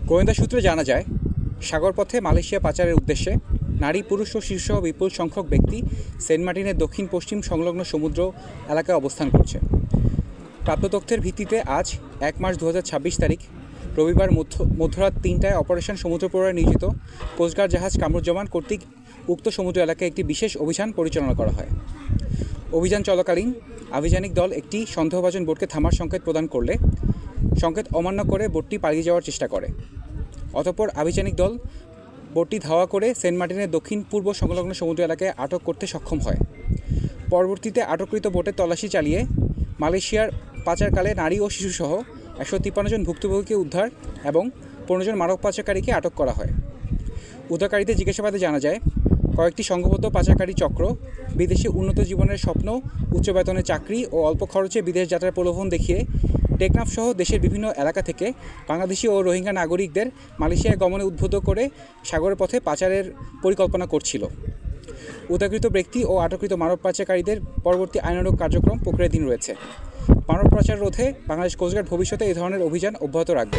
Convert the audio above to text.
গোয়েন্দা সূত্রে জানা যায়, সাগরপথে মালয়েশিয়া পাচারের উদ্দেশ্যে নারী, পুরুষ ও শিশুসহ বিপুল সংখ্যক ব্যক্তি সেন্ট মার্টিনের দক্ষিণ পশ্চিম সংলগ্ন সমুদ্র এলাকায় অবস্থান করছে। প্রাপ্ত তথ্যের ভিত্তিতে আজ 1 মার্চ 2026 তারিখ রবিবার মধ্যরাত 3টায় অপারেশন সমুদ্রপ্রহরায় নিয়োজিত কোস্টগার্ড জাহাজ কামরুজ্জামান কর্তৃক উক্ত সমুদ্র এলাকায় একটি বিশেষ অভিযান পরিচালনা করা হয়। অভিযান চলাকালীন আভিযানিক দল একটি সন্দেহভাজন বোটকে থামার সংকেত প্রদান করলে সংকেত অমান্য করে বোটটি পালিয়ে যাওয়ার চেষ্টা করে। অতঃপর আভিযানিক দল বোটটি ধাওয়া করে সেন্ট মার্টিনের দক্ষিণ পূর্ব সংলগ্ন সমুদ্র এলাকায় আটক করতে সক্ষম হয়। পরবর্তীতে আটককৃত বোটের তল্লাশি চালিয়ে মালয়েশিয়ার পাচারকালে নারী ও শিশুসহ 153 জন ভুক্তভোগীকে উদ্ধার এবং 15 জন মানব পাচারকারীকে আটক করা হয়। উদ্ধারকারীদের জিজ্ঞাসাবাদে জানা যায়, কয়েকটি সংঘবদ্ধ পাচারকারী চক্র বিদেশে উন্নত জীবনের স্বপ্ন, উচ্চ বেতনের চাকরি ও অল্প খরচে বিদেশ যাত্রার প্রলোভন দেখিয়ে টেকনাফ সহ দেশের বিভিন্ন এলাকা থেকে বাংলাদেশি ও রোহিঙ্গা নাগরিকদের মালয়েশিয়ায় গমনে উদ্বুদ্ধ করে সাগরের পথে পাচারের পরিকল্পনা করছিল। উদ্ধারকৃত ব্যক্তি ও আটককৃত মানব পাচারকারীদের পরবর্তী আইনানুগ কার্যক্রম প্রক্রিয়াধীন রয়েছে। মানব পাচার রোধে বাংলাদেশ কোস্টগার্ড ভবিষ্যতে এই ধরনের অভিযান অব্যাহত রাখবে।